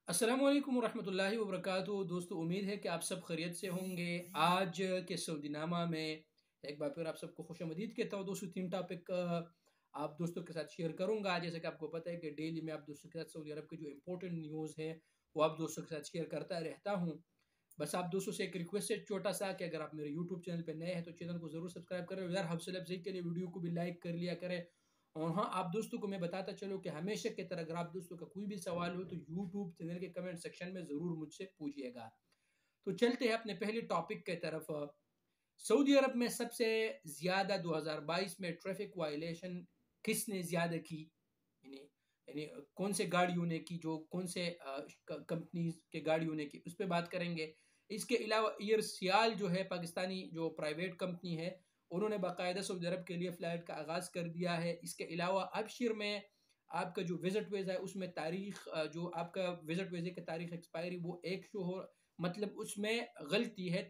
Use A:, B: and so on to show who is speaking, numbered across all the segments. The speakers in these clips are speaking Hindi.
A: अस्सलामुअलैकुम वरहमतुल्लाहि वबरकातुहू। दोस्तों, उम्मीद है कि आप सब खैरियत से होंगे। आज के सऊदी नामा में एक बार फिर आप सबको खुशामदीद कहता हूँ। दोस्तों, 3 टॉपिक आप दोस्तों के साथ शेयर करूँगा। जैसे कि आपको पता है कि डेली में आप दोस्तों के साथ सऊदी अरब के जो इंपॉर्टेंट न्यूज़ है वो आप दोस्तों के साथ शेयर करता रहता हूँ। बस आप दोस्तों से एक रिक्वेस्ट है छोटा सा कि अगर आप मेरे यूट्यूब चैनल पर नए हैं तो चैनल को ज़रूर सब्सक्राइब करें यार। हौसला अफजाई के लिए वीडियो को भी लाइक कर लिया करें। और हाँ, आप दोस्तों को मैं बताता चलूँ कि हमेशा की तरह अगर आप दोस्तों का कोई भी सवाल हो तो यूट्यूब चैनल के कमेंट सेक्शन में ज़रूर मुझसे पूछिएगा। तो चलते हैं अपने पहले टॉपिक की तरफ। सऊदी अरब में सबसे ज़्यादा 2022 में ट्रैफिक वायलेशन किसने ज़्यादा की, यानी यानी कौन से गाड़ियों ने की, जो कौन से कंपनीज के गाड़ियों ने की, उस पर बात करेंगे। इसके अलावा एयर सियाल जो है पाकिस्तानी जो प्राइवेट कंपनी है, उन्होंने बाकायदा सऊदी अरब के लिए फ़्लाइट का आगाज़ कर दिया है। इसके अलावा अबशिर में आपका जो विज़िट वीज़ा है उसमें तारीख जो आपका विज़िट वीज़े की तारीख एक्सपायरी वो एक शो हो, मतलब उसमें गलती है।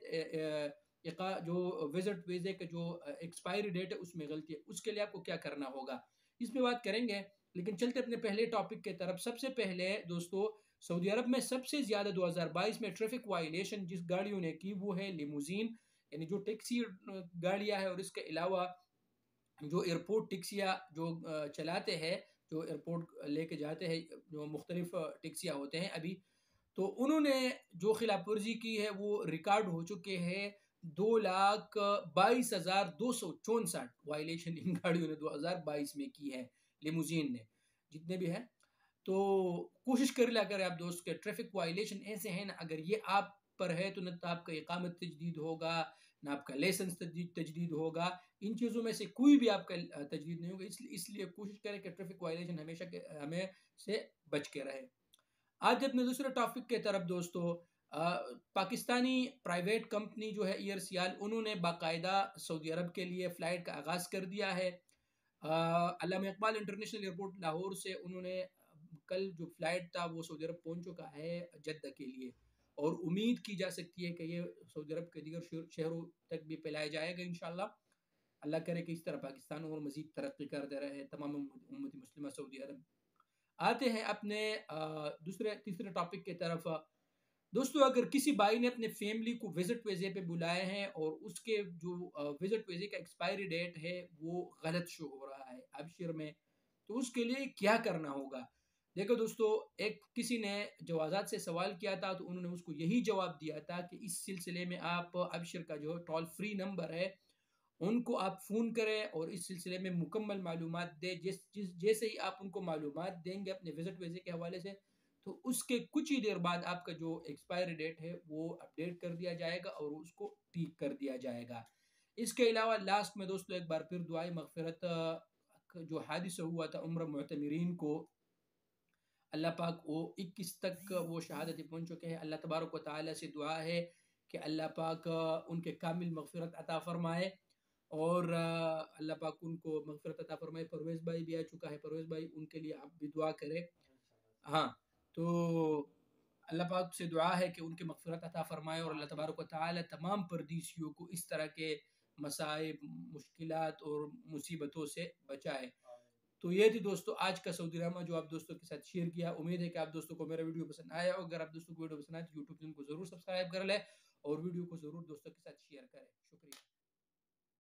A: जो विज़िट वीज़े का जो एक्सपायरी डेट है उसमें गलती है, उसके लिए आपको क्या करना होगा, इस पे बात करेंगे। लेकिन चलते अपने पहले टॉपिक की तरफ। सबसे पहले दोस्तों, सऊदी अरब में सबसे ज़्यादा 2022 में ट्रैफिक वायलेशन जिस गाड़ियों ने की वो है लिमोजीन, यानी जो टैक्सी गाड़ियाँ हैं। और इसके अलावा जो एयरपोर्ट टैक्सियाँ जो चलाते हैं, जो एयरपोर्ट लेके जाते हैं, जो मुख्तलिफ टैक्सियाँ होते हैं अभी, तो उन्होंने जो खिलाफ वर्जी की है वो रिकॉर्ड हो चुके हैं। 2,22,264 वायलेशन इन गाड़ियों ने 2022 में की है, लिमुजीन ने, जितने भी हैं। तो कोशिश कर लिया करें आप दोस्त के ट्रैफिक वायलेशन ऐसे हैं ना, अगर ये आप पर है तो न तो आपका इकामत तजदीद होगा, ना आपका लाइसेंस तजदीद होगा। इन चीज़ों में से कोई भी आपका तजदीद नहीं होगा। इसलिए कोशिश करें कि ट्रैफिक वायलेशन हमेशा के हमें से बच के रहे। आज अपने दूसरे टॉपिक के तरफ दोस्तों, पाकिस्तानी प्राइवेट कंपनी जो है एयर सियाल, उन्होंने बाकायदा सऊदी अरब के लिए फ़्लाइट का आगाज़ कर दिया है। अल्लामा इकबाल इंटरनेशनल एयरपोर्ट लाहौर से उन्होंने कल जो फ़्लाइट था वो सऊदी अरब पहुंच चुका है जद्दा के लिए। और उम्मीद की जा सकती है कि ये सऊदी अरब के दीगर शहरों तक भी फैलाया जाएगा इंशाल्लाह। अल्लाह करे कि इस तरह पाकिस्तान और मज़ीद तरक्की करते रहे तमाम उम्मत मुस्लिमा सऊदी अरब। आते हैं अपने दूसरे तीसरे टॉपिक की तरफ। दोस्तों, अगर किसी भाई ने अपने फैमिली को विजिट वीज़े पे बुलाए हैं और उसके जो विजिट वीज़े का एक्सपायरी डेट है वो गलत शो हो रहा है अबशिर में, तो उसके लिए क्या करना होगा। देखो दोस्तों, एक किसी ने जवाजात से सवाल किया था तो उन्होंने उसको यही जवाब दिया था कि इस सिलसिले में आप अबशिर का जो टोल फ्री नंबर है उनको आप फ़ोन करें और इस सिलसिले में मुकम्मल मालूमात दें। जैसे ही आप उनको मालूमात देंगे अपने विज़िट वीज़े के हवाले से, तो उसके कुछ ही देर बाद आपका जो एक्सपायरी डेट है वो अपडेट कर दिया जाएगा और उसको ठीक कर दिया जाएगा। इसके अलावा लास्ट में दोस्तों एक बार फिर दुआए मग़फ़िरत, जो हादिसा हुआ था उम्र मुअतमिरीन को, अल्लाह पाक वो 21 तक वो शहादत पहुँच चुके हैं। अल्लाह तबारक व तआला से दुआ है कि अल्लाह पाक उनके कामिल मग़फ़िरत अता फ़रमाए और अल्लाह पाक उनको मग़फ़िरत अता फ़रमाए। परवेज़ भाई भी आ चुका है, परवेज़ भाई उनके लिए आप भी दुआ करें। हाँ, तो अल्लाह पाक से दुआ है कि उनकी मग़फ़िरत अता फ़रमाए और अल्लाह तबारक व तआला तमाम परदेशियों को इस तरह के मसाइब, मुश्किलात और मुसीबतों से बचाए। तो ये थी दोस्तों आज का सऊदी नामा जो आप दोस्तों के साथ शेयर किया। उम्मीद है कि आप दोस्तों को मेरा वीडियो पसंद आया हो। अगर आप दोस्तों को वीडियो पसंद आए तो यूट्यूब चैनल को ज़रूर सब्सक्राइब कर लें और वीडियो को ज़रूर दोस्तों के साथ शेयर करें। शुक्रिया।